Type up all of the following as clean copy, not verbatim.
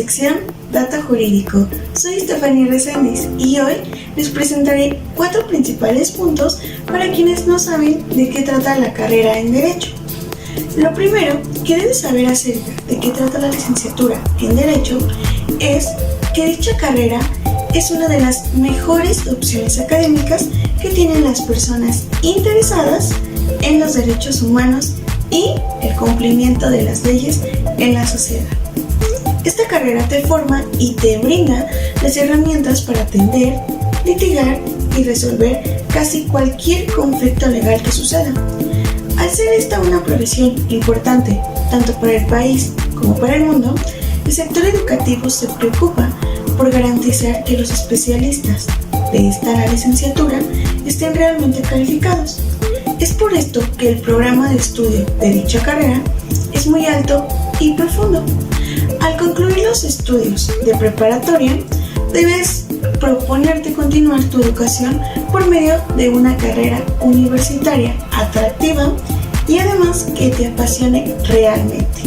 sección Dato Jurídico. Soy Estefanía Reséndiz y hoy les presentaré 4 principales puntos para quienes no saben de qué trata la carrera en Derecho. Lo primero que debes saber acerca de qué trata la licenciatura en Derecho es que dicha carrera es una de las mejores opciones académicas que tienen las personas interesadas en los derechos humanos y el cumplimiento de las leyes en la sociedad. Esta carrera te forma y te brinda las herramientas para atender, litigar y resolver casi cualquier conflicto legal que suceda. Al ser esta una profesión importante tanto para el país como para el mundo, el sector educativo se preocupa por garantizar que los especialistas de esta licenciatura estén realmente calificados. Es por esto que el programa de estudio de dicha carrera es muy alto y profundo. Al concluir los estudios de preparatoria, debes proponerte continuar tu educación por medio de una carrera universitaria atractiva y además que te apasione realmente.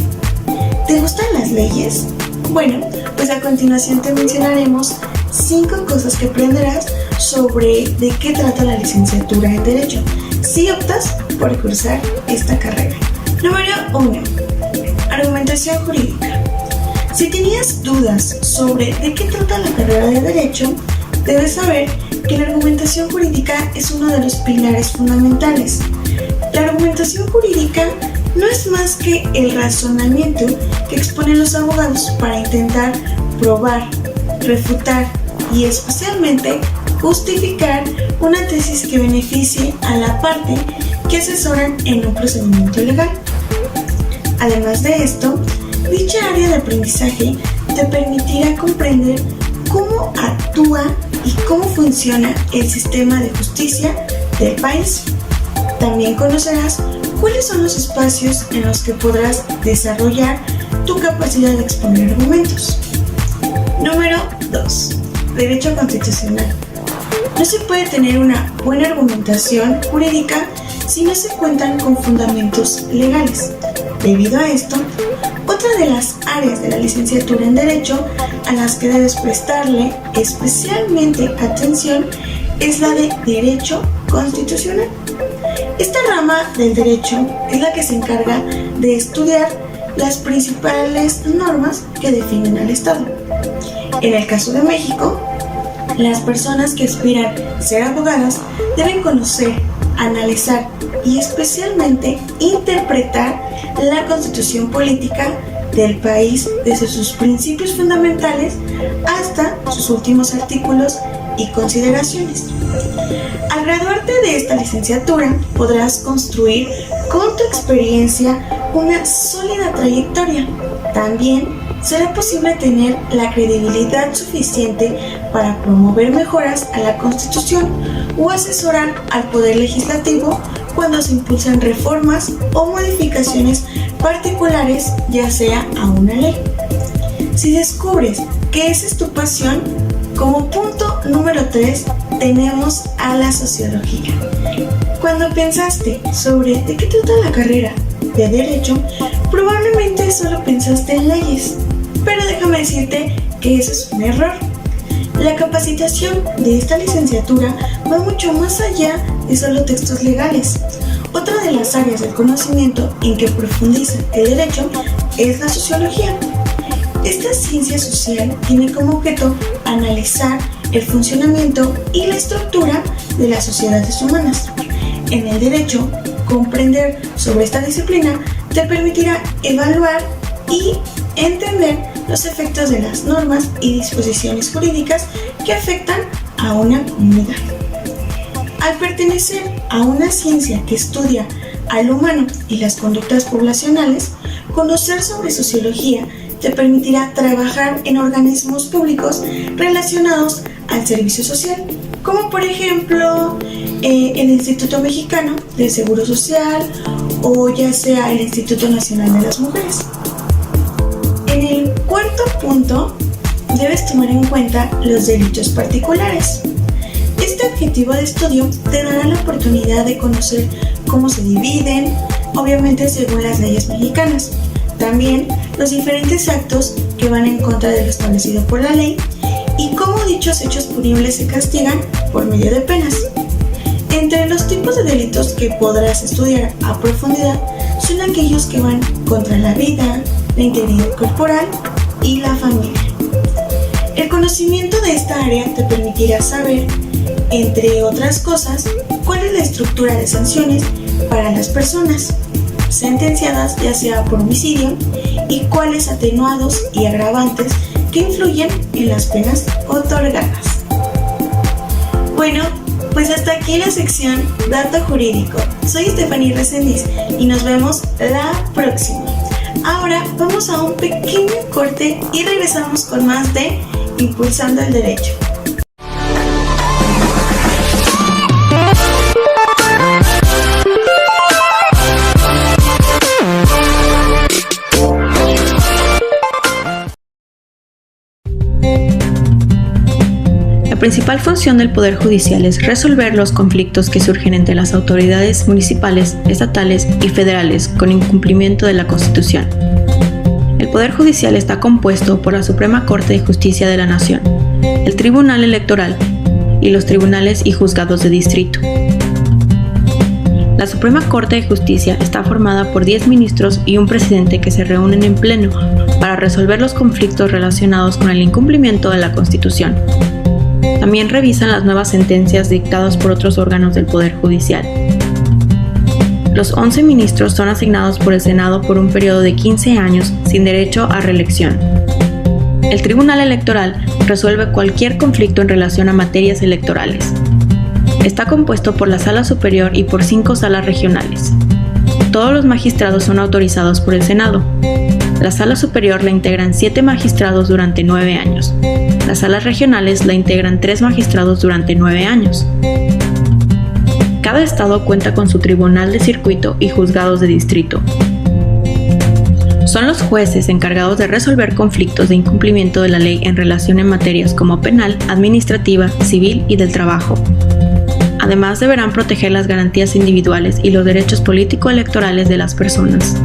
¿Te gustan las leyes? Bueno, pues a continuación te mencionaremos 5 cosas que aprenderás sobre de qué trata la licenciatura en Derecho si optas por cursar esta carrera. Número 1. Argumentación jurídica. Si tenías dudas sobre de qué trata la carrera de Derecho, debes saber que la argumentación jurídica es uno de los pilares fundamentales. La argumentación jurídica no es más que el razonamiento que exponen los abogados para intentar probar, refutar y especialmente justificar una tesis que beneficie a la parte que asesoran en un procedimiento legal. Además de esto, dicha área de aprendizaje te permitirá comprender cómo actúa y cómo funciona el sistema de justicia del país. También conocerás cuáles son los espacios en los que podrás desarrollar tu capacidad de exponer argumentos. Número 2. Derecho constitucional. No se puede tener una buena argumentación jurídica si no se cuentan con fundamentos legales. Debido a esto, otra de las áreas de la licenciatura en Derecho a las que debes prestarle especialmente atención es la de Derecho Constitucional. Esta rama del derecho es la que se encarga de estudiar las principales normas que definen al Estado. En el caso de México, las personas que aspiran a ser abogadas deben conocer, analizar y especialmente interpretar la constitución política del país desde sus principios fundamentales hasta sus últimos artículos y consideraciones. Al graduarte de esta licenciatura, podrás construir con tu experiencia una sólida trayectoria. También será posible tener la credibilidad suficiente para promover mejoras a la Constitución o asesorar al Poder Legislativo cuando se impulsan reformas o modificaciones particulares, ya sea a una ley. Si descubres que esa es tu pasión, como punto número 3 tenemos a la sociología. Cuando pensaste sobre de qué trata la carrera de Derecho, probablemente solo pensaste en leyes, pero déjame decirte que eso es un error. La capacitación de esta licenciatura va mucho más allá de solo textos legales. Otra de las áreas del conocimiento en que profundiza el derecho es la sociología. Esta ciencia social tiene como objeto analizar el funcionamiento y la estructura de las sociedades humanas. En el derecho, comprender sobre esta disciplina te permitirá evaluar y entender los efectos de las normas y disposiciones jurídicas que afectan a una comunidad. Al pertenecer a una ciencia que estudia al humano y las conductas poblacionales, conocer sobre sociología te permitirá trabajar en organismos públicos relacionados al servicio social, como por ejemplo el Instituto Mexicano del Seguro Social o ya sea el Instituto Nacional de las Mujeres. En el cuarto punto, debes tomar en cuenta los delitos particulares. Este objetivo de estudio te dará la oportunidad de conocer cómo se dividen, obviamente según las leyes mexicanas, También los diferentes actos que van en contra de lo establecido por la ley y cómo dichos hechos punibles se castigan por medio de penas. Entre los tipos de delitos que podrás estudiar a profundidad son aquellos que van contra la vida, la integridad corporal y la familia. El conocimiento de esta área te permitirá saber, entre otras cosas, cuál es la estructura de sanciones para las personas sentenciadas ya sea por homicidio y cuáles atenuados y agravantes que influyen en las penas otorgadas. Bueno, pues hasta aquí la sección Dato Jurídico. Soy Stephanie Resendiz y nos vemos la próxima. Ahora vamos a un pequeño corte y regresamos con más de Impulsando el Derecho. La principal función del Poder Judicial es resolver los conflictos que surgen entre las autoridades municipales, estatales y federales con incumplimiento de la Constitución. El Poder Judicial está compuesto por la Suprema Corte de Justicia de la Nación, el Tribunal Electoral y los tribunales y juzgados de distrito. La Suprema Corte de Justicia está formada por 10 ministros y un presidente que se reúnen en pleno para resolver los conflictos relacionados con el incumplimiento de la Constitución. También revisan las nuevas sentencias dictadas por otros órganos del Poder Judicial. Los 11 ministros son asignados por el Senado por un periodo de 15 años sin derecho a reelección. El Tribunal Electoral resuelve cualquier conflicto en relación a materias electorales. Está compuesto por la Sala Superior y por 5 salas regionales. Todos los magistrados son autorizados por el Senado. La Sala Superior la integran 7 magistrados durante 9 años. Las salas regionales la integran 3 magistrados durante 9 años. Cada estado cuenta con su tribunal de circuito y juzgados de distrito. Son los jueces encargados de resolver conflictos de incumplimiento de la ley en relación en materias como penal, administrativa, civil y del trabajo. Además, deberán proteger las garantías individuales y los derechos político-electorales de las personas.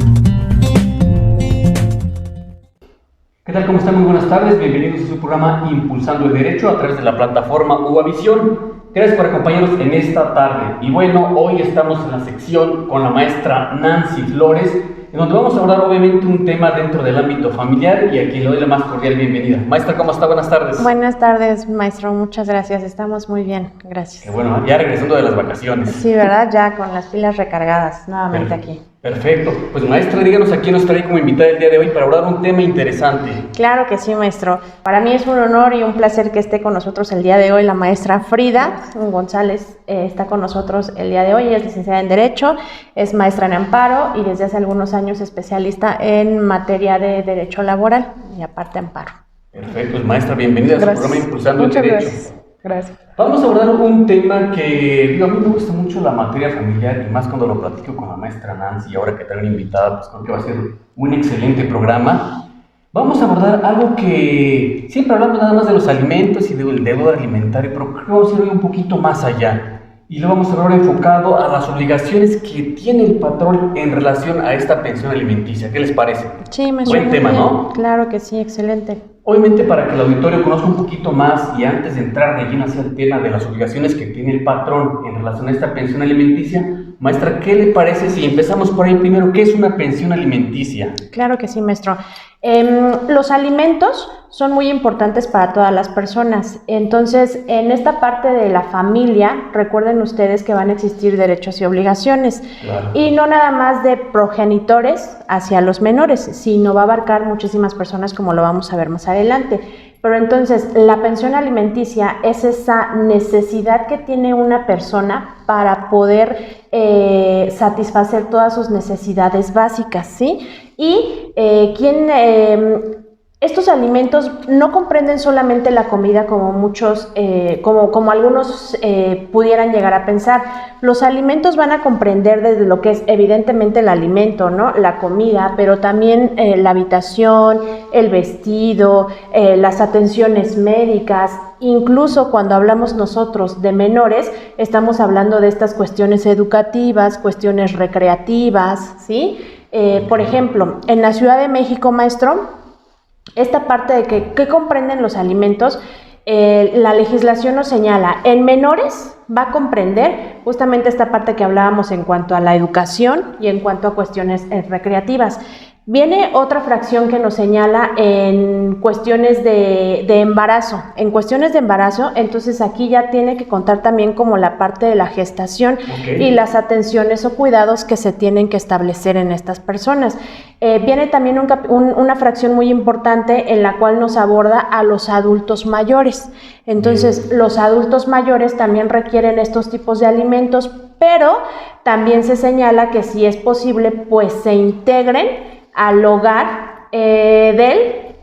¿Qué tal? ¿Cómo están? Muy buenas tardes. Bienvenidos a su programa Impulsando el Derecho a través de la plataforma UAVisión. Gracias por acompañarnos en esta tarde. Y bueno, hoy estamos en la sección con la maestra Nancy Flores, en donde vamos a abordar obviamente un tema dentro del ámbito familiar y a quien le doy la más cordial bienvenida. Maestra, ¿cómo está? Buenas tardes. Buenas tardes, maestro. Muchas gracias. Estamos muy bien. Gracias. Qué bueno, ya regresando de las vacaciones. Sí, ¿verdad? Ya con las pilas recargadas nuevamente aquí. Perfecto. Pues maestra, díganos a quién nos trae como invitada el día de hoy para hablar un tema interesante. Claro que sí, maestro. Para mí es un honor y un placer que esté con nosotros el día de hoy la maestra Frida González. Está con nosotros el día de hoy. Ella es licenciada en Derecho, es maestra en Amparo y desde hace algunos años especialista en materia de Derecho Laboral y aparte Amparo. Perfecto. Pues maestra, bienvenida a su programa Impulsando el Derecho. Gracias. Gracias. Vamos a abordar un tema que, a mí me gusta mucho la materia familiar y más cuando lo platico con la maestra Nancy y ahora que traigo una invitada, pues creo que va a ser un excelente programa. Vamos a abordar algo que siempre hablamos nada más de los alimentos y del deudor alimentario, pero creo que vamos a ir un poquito más allá. Y lo vamos a hablar enfocado a las obligaciones que tiene el patrón en relación a esta pensión alimenticia. ¿Qué les parece? Sí, me Buen tema, ¿no? Claro que sí, excelente. Obviamente, para que el auditorio conozca un poquito más y antes de entrar de lleno hacia el tema de las obligaciones que tiene el patrón en relación a esta pensión alimenticia, maestra, ¿qué le parece si empezamos por ahí primero? ¿Qué es una pensión alimenticia? Claro que sí, maestro. Los alimentos son muy importantes para todas las personas. Entonces, en esta parte de la familia, recuerden ustedes que van a existir derechos y obligaciones. Claro. Y no nada más de progenitores hacia los menores, sino va a abarcar muchísimas personas como lo vamos a ver más adelante. Pero entonces, la pensión alimenticia es esa necesidad que tiene una persona para poder satisfacer todas sus necesidades básicas, ¿sí? Y estos alimentos no comprenden solamente la comida como muchos, como algunos pudieran llegar a pensar. Los alimentos van a comprender desde lo que es evidentemente el alimento, ¿no? La comida, pero también la habitación, el vestido, las atenciones médicas. Incluso cuando hablamos nosotros de menores, estamos hablando de estas cuestiones educativas, cuestiones recreativas, ¿sí? Por ejemplo, en la Ciudad de México, maestro, esta parte de ¿qué comprenden los alimentos? La legislación nos señala, en menores va a comprender justamente esta parte que hablábamos en cuanto a la educación y en cuanto a cuestiones recreativas. Viene otra fracción que nos señala en cuestiones de embarazo. En cuestiones de embarazo, entonces aquí ya tiene que contar también como la parte de la gestación y las atenciones o cuidados que se tienen que establecer en estas personas. Viene también una fracción muy importante en la cual nos aborda a los adultos mayores. Entonces, los adultos mayores también requieren estos tipos de alimentos, pero también se señala que si es posible, pues se integren al hogar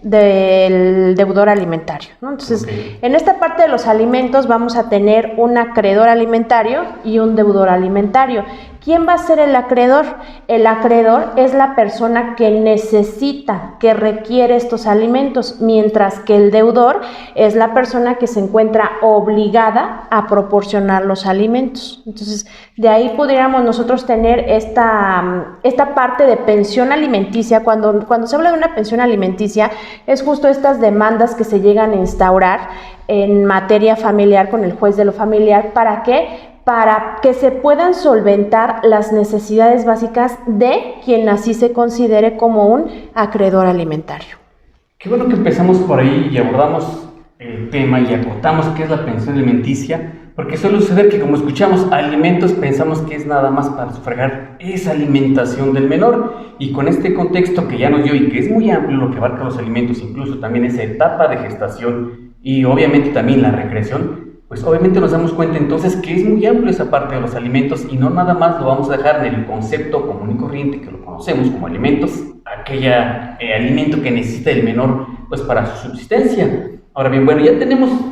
del deudor alimentario, ¿no? Entonces, en esta parte de los alimentos vamos a tener un acreedor alimentario y un deudor alimentario. ¿Quién va a ser el acreedor? El acreedor es la persona que necesita, que requiere estos alimentos, mientras que el deudor es la persona que se encuentra obligada a proporcionar los alimentos. Entonces, de ahí pudiéramos nosotros tener esta parte de pensión alimenticia. Cuando se habla de una pensión alimenticia, es justo estas demandas que se llegan a instaurar en materia familiar con el juez de lo familiar. ¿Para qué? Para que se puedan solventar las necesidades básicas de quien así se considere como un acreedor alimentario. Qué bueno que empezamos por ahí y abordamos el tema y acotamos qué es la pensión alimenticia, porque suele suceder que como escuchamos alimentos pensamos que es nada más para sufragar esa alimentación del menor, y con este contexto que ya nos dio y que es muy amplio lo que abarca los alimentos, incluso también esa etapa de gestación y obviamente también la recreación, pues obviamente nos damos cuenta entonces que es muy amplio esa parte de los alimentos y no nada más lo vamos a dejar en el concepto común y corriente que lo conocemos como alimentos, alimento que necesita el menor pues para su subsistencia. Ahora bien, bueno,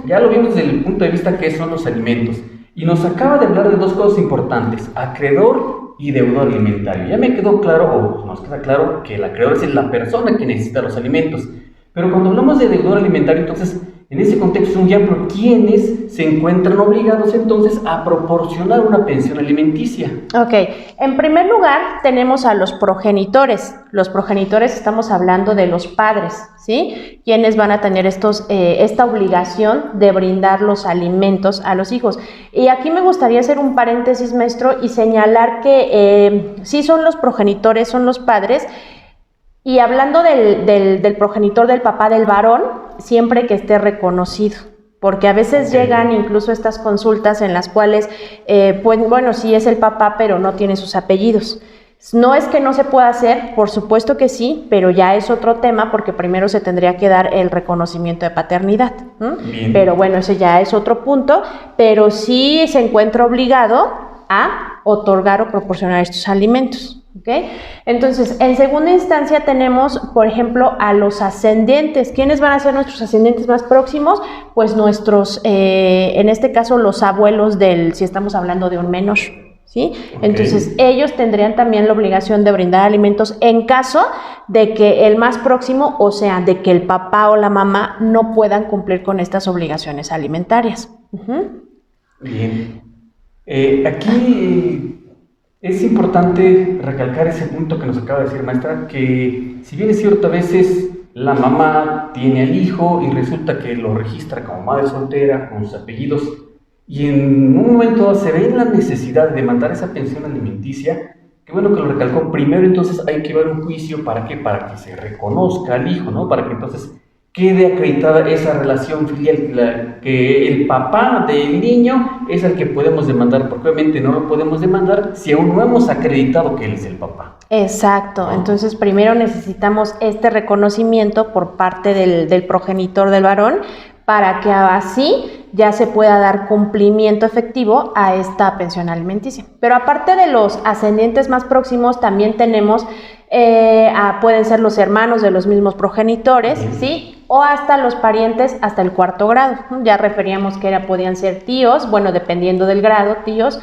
ya lo vimos desde el punto de vista que son los alimentos y nos acaba de hablar de dos cosas importantes, acreedor y deudor alimentario. Ya me quedó claro, o nos queda claro, que el acreedor es la persona que necesita los alimentos, pero cuando hablamos de deudor alimentario, entonces en ese contexto es muy amplio, ¿quiénes se encuentran obligados entonces a proporcionar una pensión alimenticia? Ok, en primer lugar tenemos a los progenitores. Los progenitores, estamos hablando de los padres, ¿sí? Quienes van a tener esta obligación de brindar los alimentos a los hijos. Y aquí me gustaría hacer un paréntesis, maestro, y señalar que sí son los progenitores, son los padres. Y hablando del progenitor, del papá del varón, siempre que esté reconocido, porque a veces llegan incluso estas consultas en las cuales, pues bueno, sí es el papá, pero no tiene sus apellidos. No es que no se pueda hacer, por supuesto que sí, pero ya es otro tema porque primero se tendría que dar el reconocimiento de paternidad. Pero bueno, ese ya es otro punto, pero sí se encuentra obligado a otorgar o proporcionar estos alimentos. ¿Okay? Entonces, en segunda instancia tenemos, por ejemplo, a los ascendientes. ¿Quiénes van a ser nuestros ascendientes más próximos? Pues nuestros, en este caso, los abuelos si estamos hablando de un menor, ¿sí? Entonces, ellos tendrían también la obligación de brindar alimentos en caso de que el más próximo, o sea, de que el papá o la mamá no puedan cumplir con estas obligaciones alimentarias. Bien. Aquí es importante recalcar ese punto que nos acaba de decir, maestra, que si bien es cierto, a veces la mamá tiene al hijo y resulta que lo registra como madre soltera, con sus apellidos, y en un momento dado se ve en la necesidad de mandar esa pensión alimenticia, qué bueno que lo recalcó. Primero entonces hay que llevar un juicio, ¿para qué? Para que se reconozca al hijo, ¿no? Para que entonces quede acreditada esa relación filial, que el papá del niño es el que podemos demandar, porque obviamente no lo podemos demandar si aún no hemos acreditado que él es el papá. Exacto, entonces primero necesitamos este reconocimiento por parte del progenitor del varón para que así ya se pueda dar cumplimiento efectivo a esta pensión alimenticia. Pero aparte de los ascendientes más próximos, también tenemos, pueden ser los hermanos de los mismos progenitores, ¿sí? O hasta los parientes hasta el 4º grado. Ya referíamos que podían ser tíos, bueno, dependiendo del grado, tíos,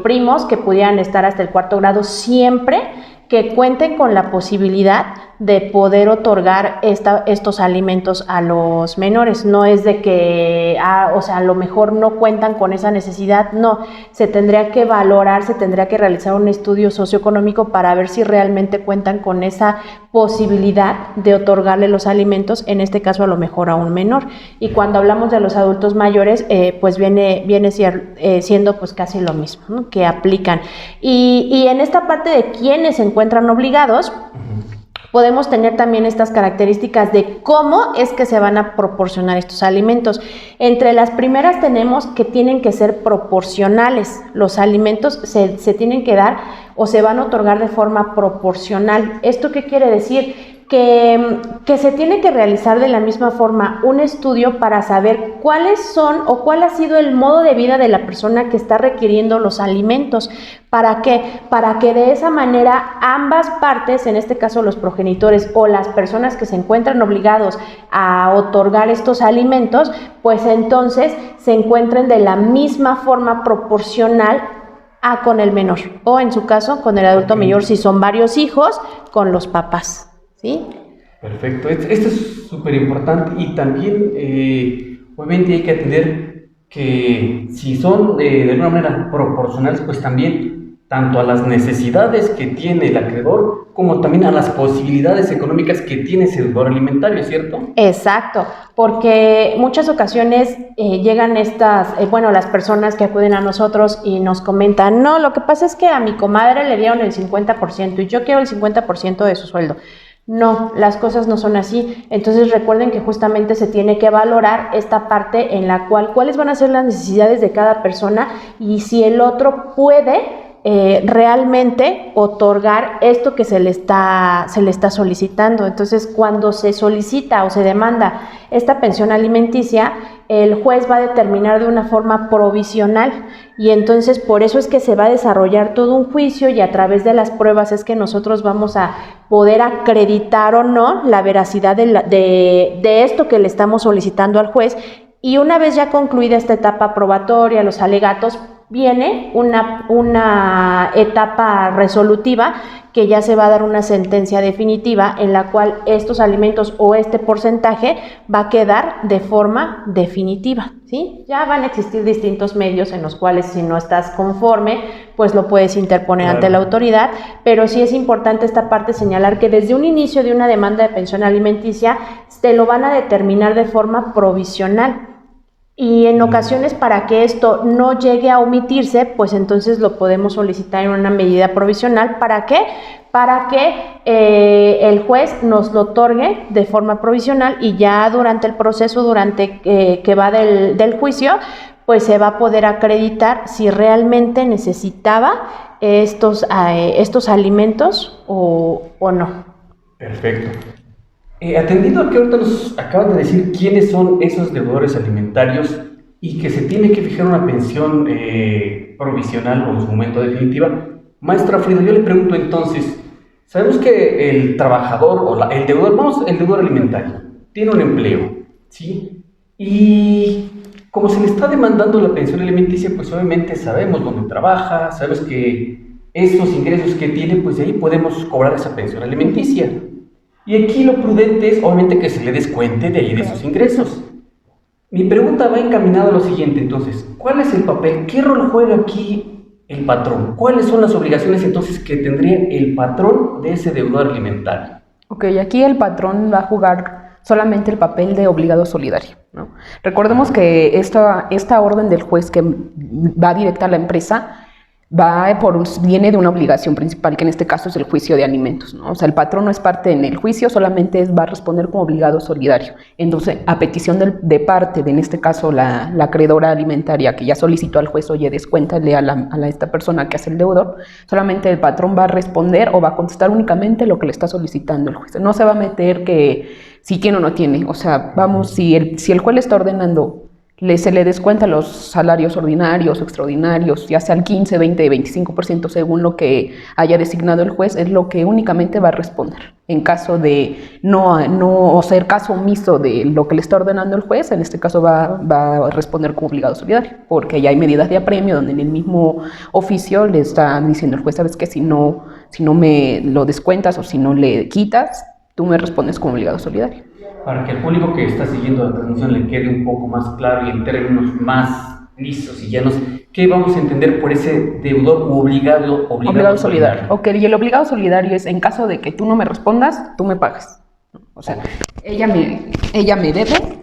primos que pudieran estar hasta el 4º grado, siempre que cuenten con la posibilidad de poder otorgar estos alimentos a los menores. No es de que, o sea, a lo mejor no cuentan con esa necesidad, no, se tendría que valorar, se tendría que realizar un estudio socioeconómico para ver si realmente cuentan con esa posibilidad de otorgarle los alimentos, en este caso a lo mejor a un menor. Y cuando hablamos de los adultos mayores, pues viene siendo pues casi lo mismo, ¿no?, que aplican. Y en esta parte de quienes se encuentran obligados, podemos tener también estas características de cómo es que se van a proporcionar estos alimentos. Entre las primeras tenemos que tienen que ser proporcionales. Los alimentos se tienen que dar o se van a otorgar de forma proporcional. ¿Esto qué quiere decir? Que se tiene que realizar de la misma forma un estudio para saber cuáles son o cuál ha sido el modo de vida de la persona que está requiriendo los alimentos. ¿Para qué? Para que de esa manera ambas partes, en este caso los progenitores o las personas que se encuentran obligados a otorgar estos alimentos, pues entonces se encuentren de la misma forma proporcional con el menor, o en su caso con el adulto mayor, si son varios hijos, con los papás. ¿Sí? Perfecto, esto es súper importante y también obviamente hay que atender que si son de alguna manera proporcionales, pues también tanto a las necesidades que tiene el acreedor como también a las posibilidades económicas que tiene ese deudor alimentario, ¿cierto? Exacto, porque muchas ocasiones llegan las personas que acuden a nosotros y nos comentan, no, lo que pasa es que a mi comadre le dieron el 50% y yo quiero el 50% de su sueldo. No, las cosas no son así. Entonces recuerden que justamente se tiene que valorar esta parte en la cual cuáles van a ser las necesidades de cada persona y si el otro puede realmente otorgar esto que se le está solicitando. Entonces, cuando se solicita o se demanda esta pensión alimenticia, el juez va a determinar de una forma provisional y entonces por eso es que se va a desarrollar todo un juicio y a través de las pruebas es que nosotros vamos a poder acreditar o no la veracidad de esto que le estamos solicitando al juez. Y una vez ya concluida esta etapa probatoria, los alegatos, viene una etapa resolutiva que ya se va a dar una sentencia definitiva en la cual estos alimentos o este porcentaje va a quedar de forma definitiva, ¿sí? Ya van a existir distintos medios en los cuales si no estás conforme, pues lo puedes interponer ante la autoridad, pero sí es importante esta parte señalar que desde un inicio de una demanda de pensión alimenticia te lo van a determinar de forma provisional. Y en ocasiones para que esto no llegue a omitirse, pues entonces lo podemos solicitar en una medida provisional. ¿Para qué? Para que el juez nos lo otorgue de forma provisional y ya durante el proceso, durante que va del juicio, pues se va a poder acreditar si realmente necesitaba estos alimentos o no. Perfecto. Atendiendo a que ahorita nos acaban de decir quiénes son esos deudores alimentarios y que se tiene que fijar una pensión provisional o en su momento definitiva, maestra Frida, yo le pregunto entonces, sabemos que el trabajador o el deudor alimentario tiene un empleo, ¿sí? Y como se le está demandando la pensión alimenticia, pues obviamente sabemos dónde trabaja, sabemos que esos ingresos que tiene, pues de ahí podemos cobrar esa pensión alimenticia. Y aquí lo prudente es, obviamente, que se le descuente de ahí de sus ingresos. Mi pregunta va encaminada a lo siguiente, entonces. ¿Cuál es el papel? ¿Qué rol juega aquí el patrón? ¿Cuáles son las obligaciones, entonces, que tendría el patrón de ese deudor alimentario? Ok, aquí el patrón va a jugar solamente el papel de obligado solidario, ¿no? Recordemos que esta orden del juez que va directa a la empresa viene de una obligación principal, que en este caso es el juicio de alimentos, ¿no? O sea, el patrón no es parte en el juicio, solamente va a responder como obligado solidario. Entonces, a petición de parte, en este caso la acreedora alimentaria, que ya solicitó al juez, oye, descuéntale a esta persona que hace el deudor, solamente el patrón va a responder o va a contestar únicamente lo que le está solicitando el juez. No se va a meter que si tiene o no tiene. O sea, si el juez le está ordenando se le descuenta los salarios ordinarios o extraordinarios, ya sea el 15, 20, 25% según lo que haya designado el juez, es lo que únicamente va a responder. En caso de no ser caso omiso de lo que le está ordenando el juez, en este caso va a responder como obligado solidario, porque ya hay medidas de apremio donde en el mismo oficio le está diciendo el juez, sabes que si no me lo descuentas o si no le quitas, tú me respondes como obligado solidario. Para que al público que está siguiendo la transmisión le quede un poco más claro y en términos más lisos y llanos, ¿qué vamos a entender por ese deudor u obligado solidario? Ok, y el obligado solidario es en caso de que tú no me respondas, tú me pagas. O sea, ella me debe,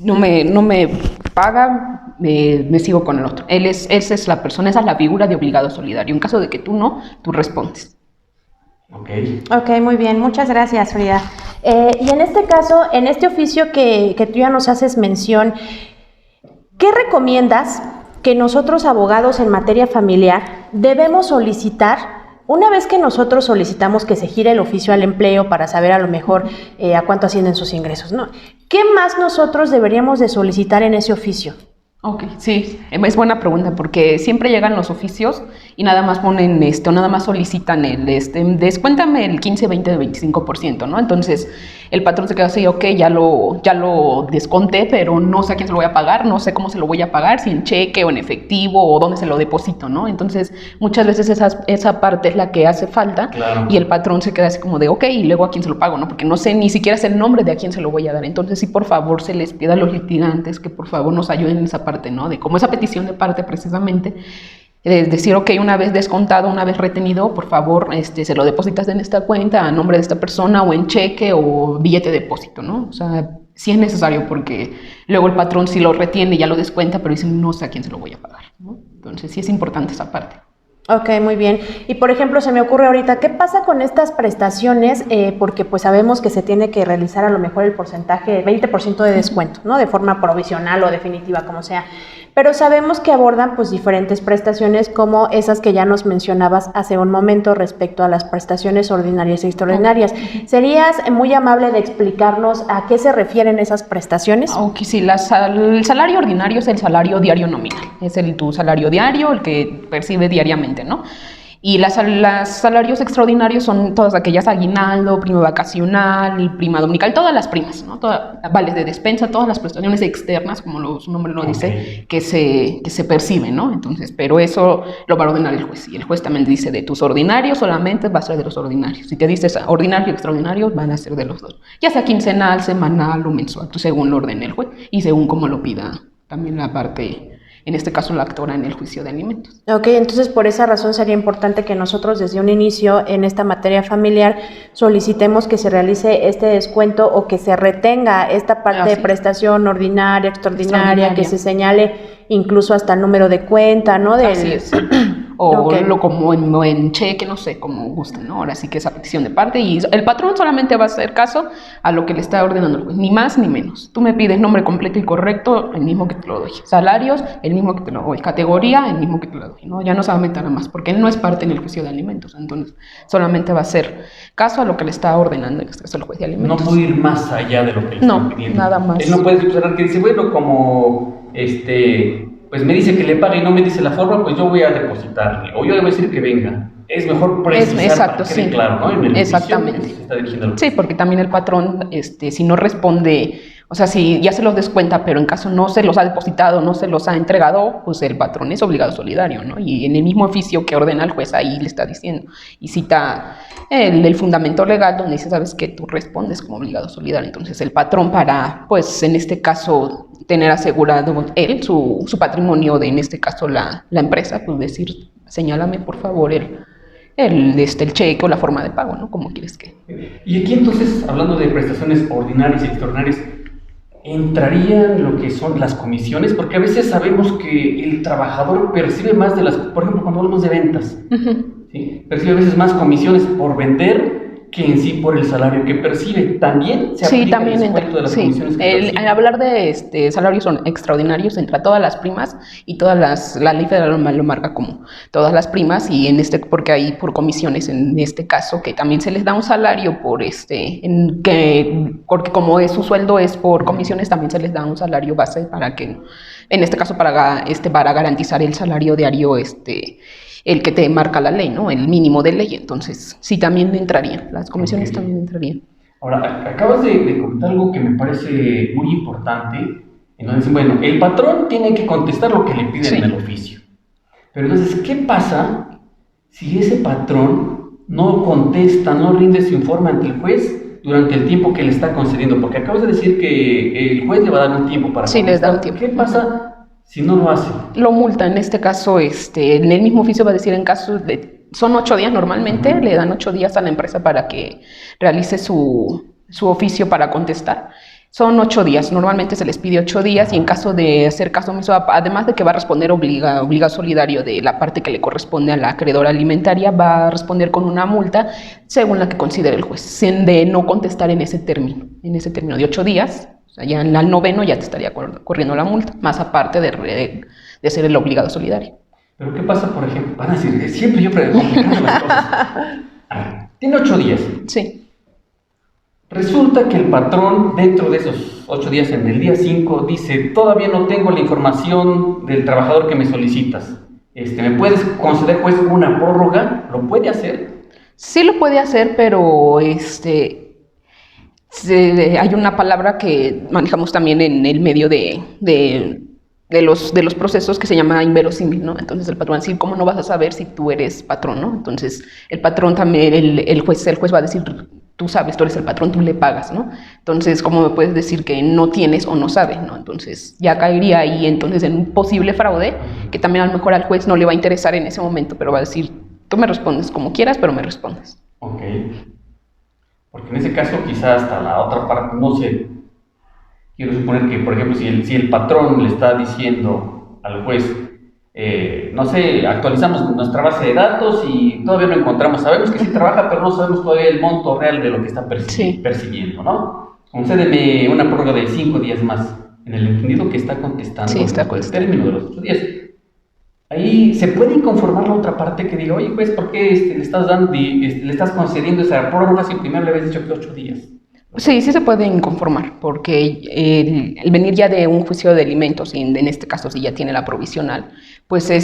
no me paga, me sigo con el otro. Esa es la persona, esa es la figura de obligado solidario. En caso de que tú no, tú respondes. Ok, muy bien, muchas gracias, Frida. Y en este caso, en este oficio que tú ya nos haces mención, ¿qué recomiendas que nosotros abogados en materia familiar debemos solicitar una vez que nosotros solicitamos que se gire el oficio al empleo para saber a lo mejor a cuánto ascienden sus ingresos, ¿no? ¿Qué más nosotros deberíamos de solicitar en ese oficio? Ok, sí, es buena pregunta porque siempre llegan los oficios y nada más ponen nada más solicitan descuéntame el 15, 20, 25%, ¿no? Entonces el patrón se queda así, ok, ya lo desconté, pero no sé a quién se lo voy a pagar, no sé cómo se lo voy a pagar, si en cheque o en efectivo o dónde se lo deposito, ¿no? Entonces muchas veces esa parte es la que hace falta. Claro. Y el patrón se queda así como de, ok, y luego a quién se lo pago, ¿no? Porque no sé ni siquiera es el nombre de a quién se lo voy a dar. Entonces sí, por favor, se les pide a los litigantes que por favor nos ayuden en esa parte, ¿no? De como esa petición de parte precisamente, decir, ok, una vez descontado, una vez retenido, por favor, se lo depositas en esta cuenta a nombre de esta persona o en cheque o billete de depósito, ¿no? O sea, sí es necesario porque luego el patrón sí lo retiene, ya lo descuenta, pero dice, no sé a quién se lo voy a pagar, ¿no? Entonces sí es importante esa parte. Ok, muy bien. Y por ejemplo, se me ocurre ahorita, ¿qué pasa con estas prestaciones? Porque pues sabemos que se tiene que realizar a lo mejor el porcentaje, 20% de descuento, ¿no? De forma provisional o definitiva, como sea. Pero sabemos que abordan pues diferentes prestaciones como esas que ya nos mencionabas hace un momento respecto a las prestaciones ordinarias y extraordinarias. ¿Serías muy amable de explicarnos a qué se refieren esas prestaciones? Ok, sí, el salario ordinario es el salario diario nominal, es tu salario diario, el que percibe diariamente, ¿no? Y los salarios extraordinarios son todas aquellas aguinaldo, prima vacacional, prima dominical, todas las primas, ¿no? Vales de despensa, todas las prestaciones externas, como su nombre lo dice, que se perciben, ¿no? Entonces, pero eso lo va a ordenar el juez. Y el juez también dice de tus ordinarios solamente va a ser de los ordinarios. Si te dices ordinario y extraordinario, van a ser de los dos. Ya sea quincenal, semanal o mensual, según lo ordene el juez y según como lo pida también la parte, en este caso la actora en el juicio de alimentos. Ok, entonces por esa razón sería importante que nosotros desde un inicio en esta materia familiar solicitemos que se realice este descuento o que se retenga esta parte de prestación ordinaria, extraordinaria, que se señale incluso hasta el número de cuenta, ¿no? Así es. O como en cheque, no sé, como gusten, ¿no? Ahora sí que esa petición de parte y el patrón solamente va a hacer caso a lo que le está ordenando el juez, ni más ni menos. Tú me pides nombre completo y correcto, el mismo que te lo doy. Salarios, el mismo que te lo doy. Categoría, el mismo que te lo doy, ¿no? Ya no se va a meter a más, porque él no es parte en el juicio de alimentos, entonces solamente va a hacer caso a lo que le está ordenando en este caso el juez de alimentos. No puede ir más allá de lo que le está pidiendo. Nada más. Él no puede expresar que dice, bueno, como pues me dice que le pague y no me dice la forma, pues yo voy a depositarle, o yo le voy a decir que venga. Es mejor precisar exacto, para que quede claro, ¿no? En el exactamente. que se está dirigiendo al... Sí, porque también el patrón, si no responde, o sea, si ya se los descuenta, pero en caso no se los ha depositado, no se los ha entregado, pues el patrón es obligado solidario, ¿no? Y en el mismo oficio que ordena el juez, ahí le está diciendo, y cita el fundamento legal donde dice, sabes que tú respondes como obligado solidario. Entonces el patrón para, pues en este caso, tener asegurado él, su patrimonio de, en este caso, la empresa, pues decir, señálame por favor el cheque o la forma de pago, ¿no? Como quieres que... Y aquí entonces, hablando de prestaciones ordinarias y extraordinarias, ¿entrarían lo que son las comisiones? Porque a veces sabemos que el trabajador percibe más de las... Por ejemplo, cuando hablamos de ventas, ¿sí? Percibe a veces más comisiones por vender que en sí por el salario que percibe. ¿También se aplica el descuento de las comisiones que percibe? Al hablar de salarios son extraordinarios, entra todas las primas y todas la ley federal lo marca como todas las primas y porque hay por comisiones en este caso que también se les da un salario porque como su sueldo es por comisiones, también se les da un salario base para que, en este caso para garantizar el salario diario el que te marca la ley, ¿no? El mínimo de ley. Entonces, sí, también entrarían. Las comisiones también entrarían. Ahora, acabas de comentar algo que me parece muy importante. Entonces, bueno, el patrón tiene que contestar lo que le piden en el oficio. Pero entonces, ¿qué pasa si ese patrón no contesta, no rinde su informe ante el juez durante el tiempo que le está concediendo? Porque acabas de decir que el juez le va a dar un tiempo para Sí, les da un tiempo. ¿Qué pasa si no lo hace? Lo multa, en este caso, en el mismo oficio va a decir en caso de, son 8 días normalmente, le dan 8 días a la empresa para que realice su oficio para contestar. Son 8 días, normalmente se les pide 8 días y en caso de hacer caso omiso, además de que va a responder obligado solidario de la parte que le corresponde a la acreedora alimentaria, va a responder con una multa según la que considere el juez, de no contestar en ese término de 8 días. O sea, ya al 9º ya te estaría corriendo la multa, más aparte de ser el obligado solidario. Pero ¿qué pasa, por ejemplo? Van a decir, siempre yo complicando las cosas. A ver, tiene 8 días. Sí. Resulta que el patrón, dentro de esos 8 días, en el día 5, dice, todavía no tengo la información del trabajador que me solicitas. ¿Me puedes conceder, juez, una prórroga? ¿Lo puede hacer? Sí lo puede hacer, pero hay una palabra que manejamos también en el medio de los procesos que se llama inverosímil, ¿no? Entonces el patrón va a decir, ¿cómo no vas a saber si tú eres patrón, ¿no? Entonces el patrón también, el juez va a decir, tú sabes, tú eres el patrón, tú le pagas, ¿no? Entonces, ¿cómo me puedes decir que no tienes o no sabes, ¿no? Entonces ya caería ahí entonces en un posible fraude, que también a lo mejor al juez no le va a interesar en ese momento, pero va a decir, tú me respondes como quieras, pero me respondes. Ok. Porque en ese caso quizás hasta la otra parte, no sé, quiero suponer que, por ejemplo, si el patrón le está diciendo al juez, no sé, actualizamos nuestra base de datos y todavía no encontramos, sabemos que sí trabaja, pero no sabemos todavía el monto real de lo que está percibiendo, ¿no? Concédeme una prórroga de 5 días más, en el entendido que está contestando el término de los 8 días. Ahí se puede inconformar la otra parte que diga, oye, juez, ¿por qué le estás concediendo esa prórroga si primero le habías dicho que 8 días? Sí se puede inconformar, porque el venir ya de un juicio de alimentos, y en este caso si ya tiene la provisional, pues se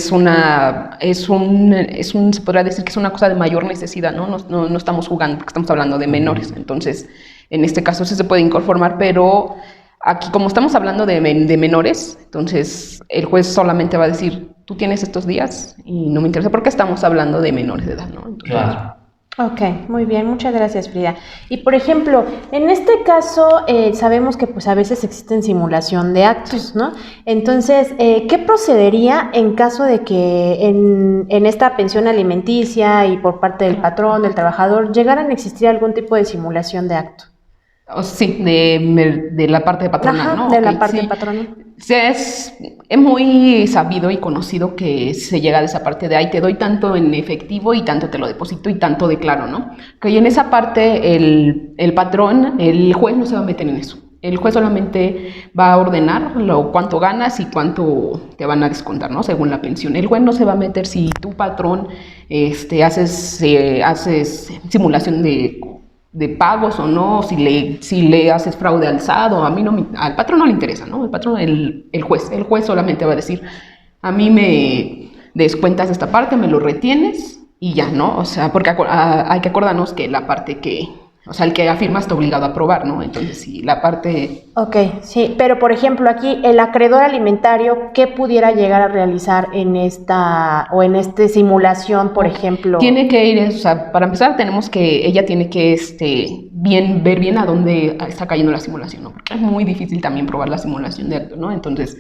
podrá decir que es una cosa de mayor necesidad, ¿no? No estamos jugando, porque estamos hablando de menores, entonces en este caso sí se puede inconformar, pero aquí como estamos hablando de menores, entonces el juez solamente va a decir, tú tienes estos días y no me interesa porque estamos hablando de menores de edad, ¿no? Entonces, claro. Ok, muy bien, muchas gracias, Frida. Y por ejemplo, en este caso sabemos que pues a veces existen simulación de actos, ¿no? Entonces, ¿qué procedería en caso de que en esta pensión alimenticia y por parte del patrón, del trabajador, llegaran a existir algún tipo de simulación de acto? Sí, de la parte patronal, Ajá, ¿no? de la Okay, parte sí. patronal. Sí, es muy sabido y conocido que se llega de esa parte de ahí te doy tanto en efectivo y tanto te lo deposito y tanto declaro, ¿no? Que en esa parte el patrón, el juez no se va a meter en eso. El juez solamente va a ordenar cuánto ganas y cuánto te van a descontar, ¿no? Según la pensión. El juez no se va a meter si tu patrón haces simulación de pagos o no, si le haces fraude alzado, al patrón no le interesa, ¿no? El patrón, el juez solamente va a decir, a mí me descuentas esta parte, me lo retienes y ya, ¿no? O sea, porque hay que acordarnos que la parte el que afirma está obligado a aprobar, ¿no? Entonces, si la parte... Ok, sí, pero por ejemplo aquí el acreedor alimentario, ¿qué pudiera llegar a realizar en esta simulación, por ejemplo? Tiene que ir, o sea, para empezar ella tiene que ver bien a dónde está cayendo la simulación, ¿no? Porque es muy difícil también probar la simulación de acto, ¿no? Entonces,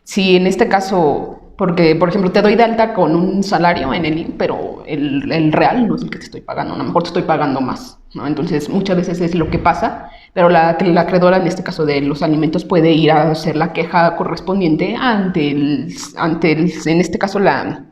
si en este caso, porque por ejemplo te doy de alta con un salario en el IMSS, pero el real no es el que te estoy pagando, a lo mejor te estoy pagando más, ¿no? Entonces muchas veces es lo que pasa, pero la acreedora en este caso de los alimentos puede ir a hacer la queja correspondiente ante en este caso la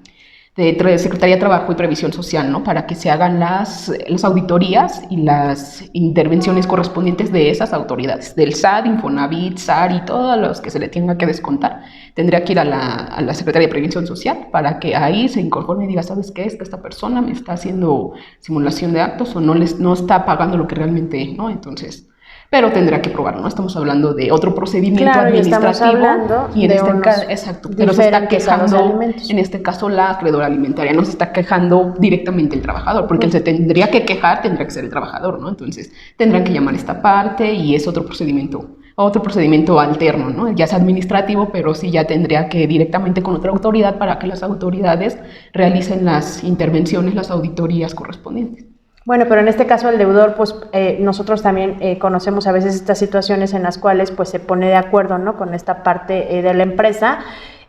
Secretaría de Trabajo y Previsión Social, ¿no? Para que se hagan las auditorías y las intervenciones correspondientes de esas autoridades, del SAT, Infonavit, SAR y todos los que se le tenga que descontar. Tendría que ir a la Secretaría de Previsión Social para que ahí se incorpore y diga, ¿sabes qué? Es que esta persona me está haciendo simulación de actos o no está pagando lo que realmente, ¿no? Entonces... pero tendrá que probar, ¿no? Estamos hablando de otro procedimiento administrativo. Estamos hablando y en este caso, exacto, pero se está quejando, en este caso la acreedora alimentaria, no se está quejando directamente el trabajador, porque él se tendría que quejar, tendría que ser el trabajador, ¿no? Entonces tendrán que llamar esta parte y es otro procedimiento alterno, ¿no? Ya es administrativo, pero sí ya tendría que directamente con otra autoridad para que las autoridades realicen las intervenciones, las auditorías correspondientes. Bueno, pero en este caso el deudor, pues nosotros también conocemos a veces estas situaciones en las cuales pues se pone de acuerdo, ¿no? Con esta parte de la empresa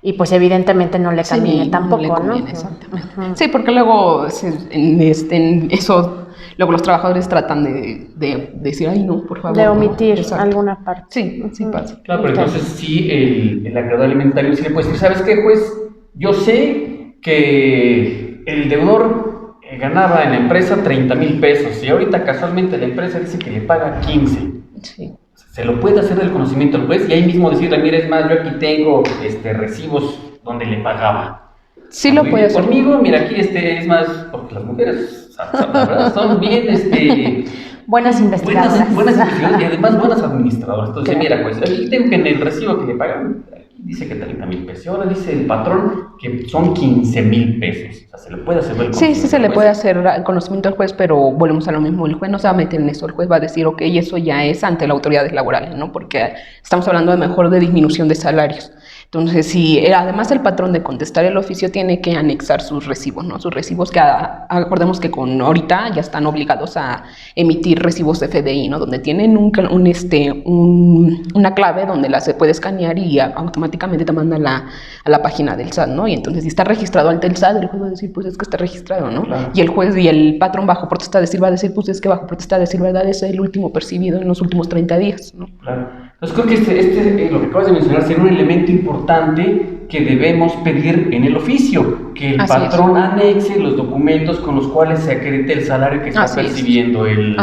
y pues evidentemente no le conviene tampoco, no le conviene, ¿no? exactamente. Sí, porque luego en eso, luego los trabajadores tratan de decir, ay no, por favor. De omitir ¿no? alguna parte. Sí, sí pasa. Claro, pero entonces sí, el acreedor alimentario sí le puede decir, ¿sabes qué, juez? Yo sé que el deudor ganaba en la empresa 30,000 pesos y ahorita casualmente la empresa dice que le paga 15. Sí. Se lo puede hacer del conocimiento al juez y ahí mismo decirle, mira, es más, yo aquí tengo recibos donde le pagaba. Sí lo puede hacer. Conmigo, mira, aquí es más, porque las mujeres, la verdad, son bien, buenas investigadoras. buenas investigadoras y además buenas administradoras. Entonces, mira, pues, aquí tengo que en el recibo que le pagan, dice que 30,000 pesos. Y ahora dice el patrón que son 15,000 pesos. O sea, se le puede hacer el Sí, se le puede hacer el conocimiento al juez, pero volvemos a lo mismo. El juez no se va a meter en eso. El juez va a decir, ok, eso ya es ante las autoridades laborales, ¿no? Porque estamos hablando de disminución de salarios. Entonces, si además el patrón de contestar el oficio tiene que anexar sus recibos, ¿no? Sus recibos que acordemos que ahorita ya están obligados a emitir recibos de FDI, ¿no? Donde tienen una clave donde se puede escanear y automáticamente te manda a la página del SAT, ¿no? Y entonces si está registrado ante el SAT, el juez va a decir, pues es que está registrado, ¿no? Claro. Y el juez y el patrón bajo protesta de decir va a decir, pues es que bajo protesta de decir verdad es el último percibido en los últimos 30 días, ¿no? Claro. Entonces creo que lo que acabas de mencionar sería un elemento importante que debemos pedir en el oficio, que el patrón anexe los documentos con los cuales se acredite el salario que está percibiendo el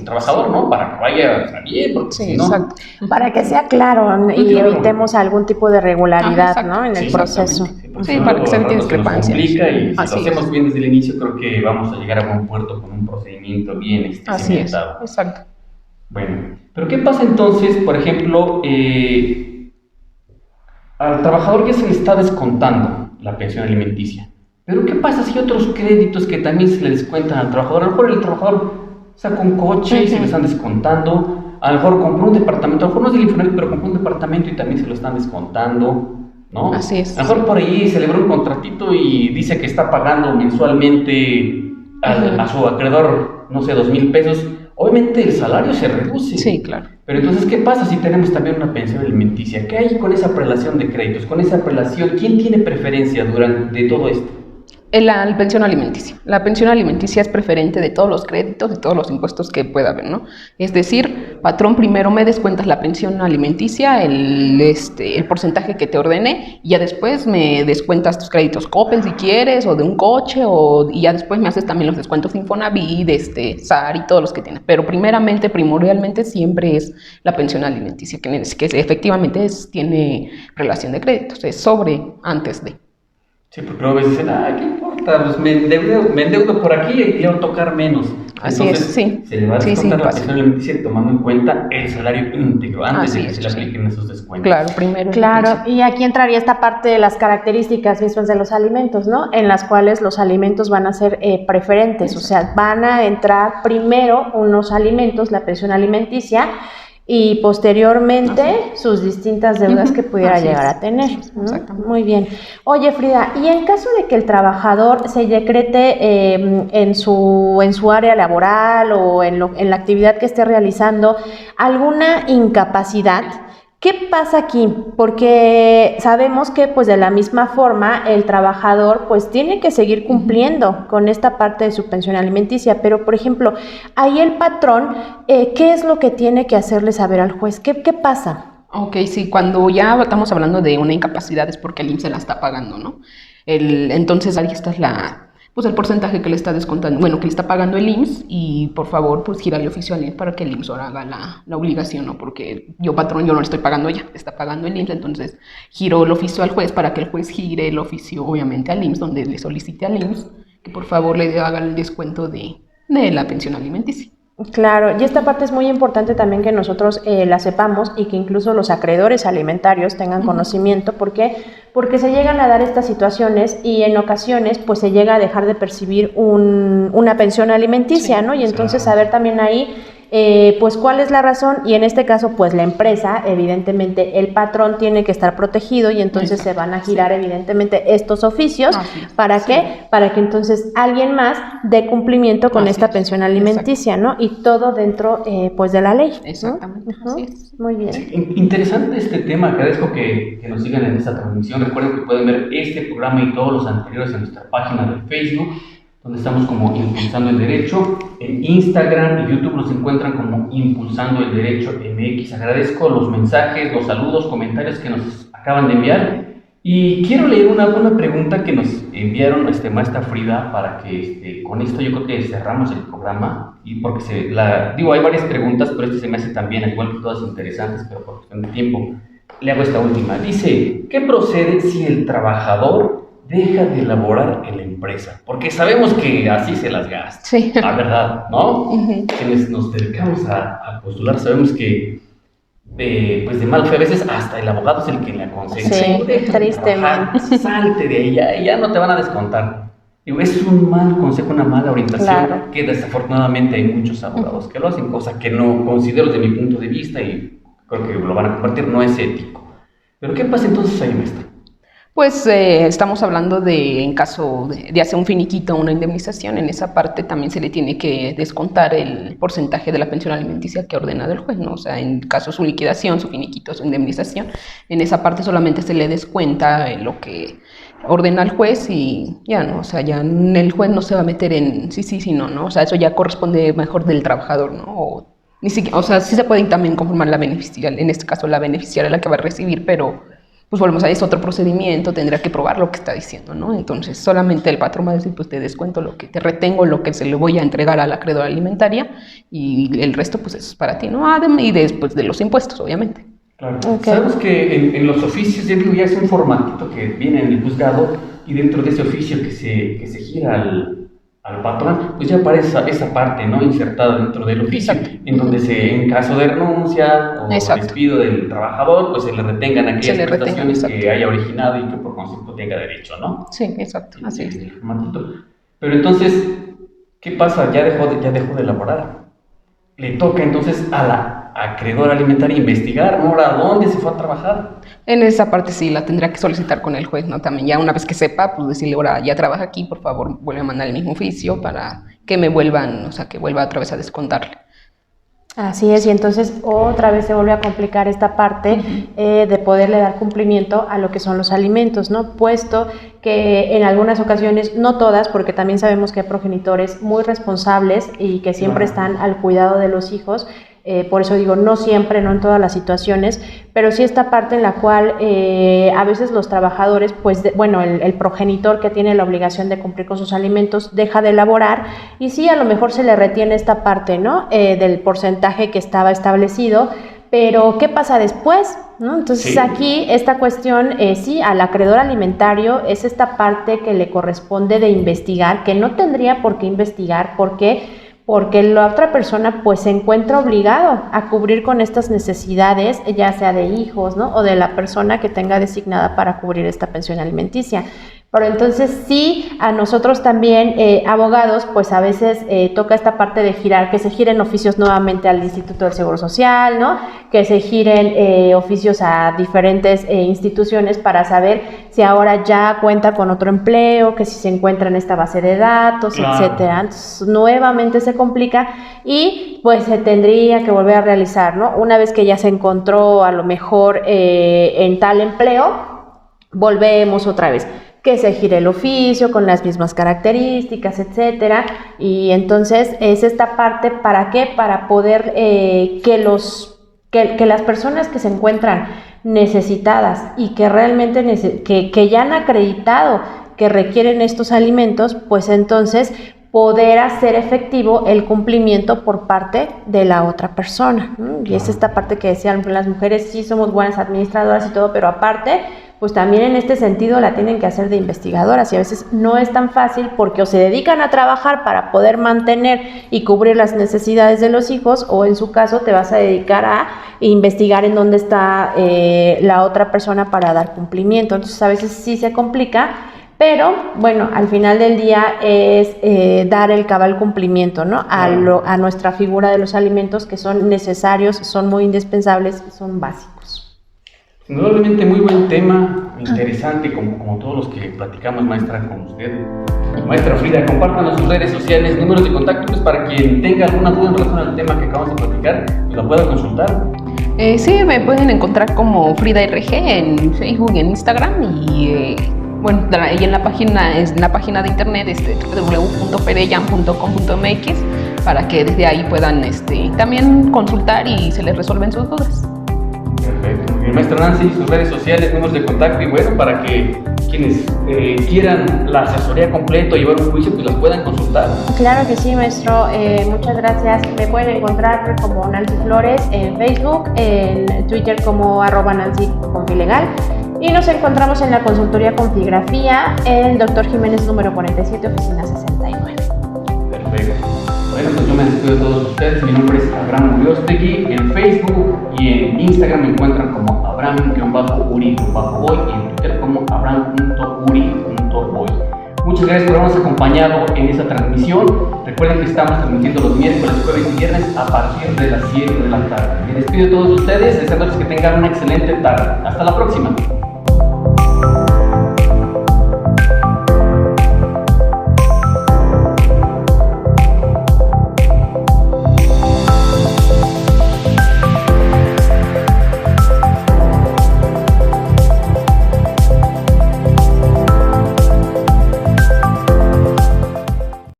trabajador, ¿no? Para que vaya bien, porque si no... Exacto. Para que sea claro y evitemos algún tipo de regularidad, ¿no? En el proceso. Sí, para que se evite discrepancias. Y si lo hacemos bien desde el inicio, creo que vamos a llegar a buen puerto con un procedimiento bien cimentado. Exacto. Bueno, pero ¿qué pasa entonces, por ejemplo, al trabajador ya se le está descontando la pensión alimenticia? Pero ¿qué pasa si hay otros créditos que también se le descuentan al trabajador? A lo mejor el trabajador saca un coche y se lo están descontando, a lo mejor compró un departamento, a lo mejor no es del Infonavit, pero compró un departamento y también se lo están descontando, ¿no? Así es. A lo mejor por ahí celebró un contratito y dice que está pagando mensualmente a su acreedor, no sé, 2,000 pesos. Obviamente el salario se reduce. Sí, claro. Pero entonces, ¿qué pasa si tenemos también una pensión alimenticia? ¿Qué hay con esa prelación de créditos? Con esa prelación, ¿quién tiene preferencia durante todo esto? La pensión alimenticia. La pensión alimenticia es preferente de todos los créditos, de todos los impuestos que pueda haber, ¿no? Es decir, patrón, primero me descuentas la pensión alimenticia, el porcentaje que te ordene, y ya después me descuentas tus créditos Coppel si quieres, o de un coche, y ya después me haces también los descuentos de Infonavit, SAR y todos los que tienes. Pero primordialmente siempre es la pensión alimenticia, que efectivamente tiene relación de créditos, es sobre antes de. Sí, porque luego dicen, ¿qué importa? Pues me endeudo por aquí y quiero tocar menos. Así entonces, es, sí. Se le va a descontar la pensión alimenticia tomando en cuenta el salario íntegro antes de que se le apliquen esos descuentos. Claro, primero. Claro, y aquí entraría esta parte de las características mismas de los alimentos, ¿no? En las cuales los alimentos van a ser preferentes, o sea, van a entrar primero unos alimentos, la pensión alimenticia, y posteriormente sus distintas deudas que pudiera llegar a tener, ¿no? Muy bien. Oye, Frida, y en caso de que el trabajador se decrete en su área laboral o en la actividad que esté realizando alguna incapacidad, ¿qué pasa aquí? Porque sabemos que pues de la misma forma el trabajador pues tiene que seguir cumpliendo con esta parte de su pensión alimenticia, pero por ejemplo, ahí el patrón, ¿qué es lo que tiene que hacerle saber al juez? ¿Qué pasa? Ok, sí, cuando ya estamos hablando de una incapacidad es porque el IMSS se la está pagando, ¿no? Entonces ahí está el porcentaje que le está descontando, que le está pagando el IMSS, y por favor, pues gírale oficio al IMSS para que el IMSS ahora haga la obligación, ¿no? Porque patrón, yo no le estoy pagando ella, le está pagando el IMSS, entonces giro el oficio al juez para que el juez gire el oficio, obviamente, al IMSS, donde le solicite al IMSS que por favor le haga el descuento de la pensión alimenticia. Claro, y esta parte es muy importante también que nosotros la sepamos y que incluso los acreedores alimentarios tengan conocimiento. ¿Por qué? Porque se llegan a dar estas situaciones y en ocasiones pues se llega a dejar de percibir una pensión alimenticia, ¿no? Y entonces saber también ahí pues cuál es la razón, y en este caso pues la empresa, evidentemente el patrón tiene que estar protegido y entonces se van a girar evidentemente estos oficios. ¿Para qué? Para que entonces alguien más dé cumplimiento con esta pensión alimenticia, ¿no? Y todo dentro pues de la ley, ¿no? Exactamente, así es. Muy bien. Sí, interesante este tema, agradezco que nos sigan en esta transmisión. Recuerden que pueden ver este programa y todos los anteriores en nuestra página de Facebook, donde estamos como Impulsando el Derecho. En Instagram y YouTube nos encuentran como Impulsando el Derecho MX. Agradezco los mensajes, los saludos, comentarios que nos acaban de enviar. Y quiero leer una pregunta que nos enviaron maestra Frida, para que con esto yo creo que cerramos el programa. Y porque hay varias preguntas, pero se me hace también, al igual que todas interesantes, pero por cuestión de tiempo, le hago esta última. Dice, ¿qué procede si el trabajador deja de laborar en la empresa? Porque sabemos que así se las gasta. Sí. La verdad, ¿no? Quienes nos dedicamos a postular sabemos que pues de mal fe a veces hasta el abogado es el que le aconseja. Sí, tristemente. Salte de ahí, ya no te van a descontar. Digo, es un mal consejo, una mala orientación, Claro. que desafortunadamente hay muchos abogados que lo hacen, cosa que no considero desde mi punto de vista, y creo que lo van a compartir, no es ético. Pero ¿qué pasa entonces ahí, maestra? Pues estamos hablando en caso de hacer un finiquito, una indemnización, en esa parte también se le tiene que descontar el porcentaje de la pensión alimenticia que ha ordenado el juez, ¿no? O sea, en caso de su liquidación, su finiquito, su indemnización, en esa parte solamente se le descuenta lo que ordena el juez y ya, ¿no? O sea, ya el juez no se va a meter en sí, no, o sea, eso ya corresponde mejor del trabajador, ¿no? Ni siquiera, o sea, sí se puede también conformar la beneficiaria, en este caso la beneficiaria la que va a recibir, pero pues volvemos a eso, otro procedimiento, tendrá que probar lo que está diciendo, ¿no? Entonces, solamente el patrón va a decir, pues te descuento lo que te retengo, lo que se le voy a entregar a la acreedora alimentaria, y el resto, pues eso es para ti, ¿no? Y después de los impuestos, obviamente. Claro. Okay. Sabemos que en los oficios, ya es un formatito que viene en el juzgado, y dentro de ese oficio que se gira al patrón, pues ya aparece esa parte, ¿no?, insertada dentro del oficio. Exacto. En donde en caso de renuncia o Exacto. despido del trabajador, pues se le retengan aquellas prestaciones exacto. que haya originado y que por concepto tenga derecho, ¿no? Sí, exacto, así es. El formatito. Pero entonces, ¿qué pasa? Ya dejó de elaborar. Le toca entonces a la acreedora alimentaria investigar, ¿no? Ahora, ¿a dónde se fue a trabajar? En esa parte sí la tendrá que solicitar con el juez, ¿no? También ya una vez que sepa, pues decirle, ahora ya trabaja aquí, por favor, vuelve a mandar el mismo oficio para que me vuelvan, o sea, que vuelva otra vez a descontarle. Así es, y entonces otra vez se vuelve a complicar esta parte de poderle dar cumplimiento a lo que son los alimentos, ¿no? Puesto que en algunas ocasiones, no todas, porque también sabemos que hay progenitores muy responsables y que siempre están al cuidado de los hijos. Por eso digo, no siempre, no en todas las situaciones, pero sí esta parte en la cual a veces los trabajadores, pues el progenitor que tiene la obligación de cumplir con sus alimentos deja de elaborar y sí, a lo mejor se le retiene esta parte, ¿no? Del porcentaje que estaba establecido, pero ¿qué pasa después? ¿No? Entonces aquí esta cuestión, sí, al acreedor alimentario es esta parte que le corresponde de investigar, que no tendría por qué investigar, porque la otra persona pues se encuentra obligado a cubrir con estas necesidades, ya sea de hijos, ¿no? O de la persona que tenga designada para cubrir esta pensión alimenticia. Pero entonces sí, a nosotros también, abogados, pues a veces toca esta parte de que se giren oficios nuevamente al Instituto del Seguro Social, ¿no? Que se giren oficios a diferentes instituciones para saber si ahora ya cuenta con otro empleo, que si se encuentra en esta base de datos, etcétera. Entonces, nuevamente se complica y pues se tendría que volver a realizar, ¿no? Una vez que ya se encontró a lo mejor en tal empleo, volvemos otra vez. Que se gire el oficio con las mismas características, etcétera, y entonces es esta parte, ¿para qué? Para poder que las personas que se encuentran necesitadas y que realmente que ya han acreditado que requieren estos alimentos, pues entonces poder hacer efectivo el cumplimiento por parte de la otra persona, ¿no? Y es esta parte que decían, las mujeres sí somos buenas administradoras y todo, pero aparte pues también en este sentido la tienen que hacer de investigadoras y a veces no es tan fácil porque o se dedican a trabajar para poder mantener y cubrir las necesidades de los hijos o en su caso te vas a dedicar a investigar en dónde está la otra persona para dar cumplimiento. Entonces a veces sí se complica, pero bueno, al final del día es dar el cabal cumplimiento, ¿no? A nuestra figura de los alimentos que son necesarios, son muy indispensables, son básicos. Indudablemente muy buen tema, interesante como todos los que platicamos, maestra, con usted. Maestra Frida, compártanos sus redes sociales, números de contacto, pues para quien tenga alguna duda en relación al tema que acabamos de platicar, pues lo pueda consultar. Sí, me pueden encontrar como Frida RG en Facebook y en Instagram y bueno, y en la página de internet www.fedeyan.com.mx para que desde ahí puedan también consultar y se les resuelven sus dudas. Perfecto. Muy bien, maestra Nancy, sus redes sociales, números de contacto y bueno, para que quienes quieran la asesoría completa o llevar un juicio, pues las puedan consultar. Claro que sí, maestro. Muchas gracias. Me pueden encontrar como Nancy Flores en Facebook, en Twitter como @NancyConfilegal. Y nos encontramos en la consultoría Configrafía, en Dr. Jiménez número 47, oficina 69. Perfecto. Bueno, pues yo me despido de todos ustedes. Mi nombre es Abraham Uriostegui. En Facebook y en Instagram me encuentran como Abraham-Uri-Boy y en Twitter como Abraham.uri.boy. Muchas gracias por habernos acompañado en esta transmisión. Recuerden que estamos transmitiendo los miércoles, jueves y viernes a partir de las 7 de la tarde. Me despido de todos ustedes, deseándoles que tengan una excelente tarde. Hasta la próxima.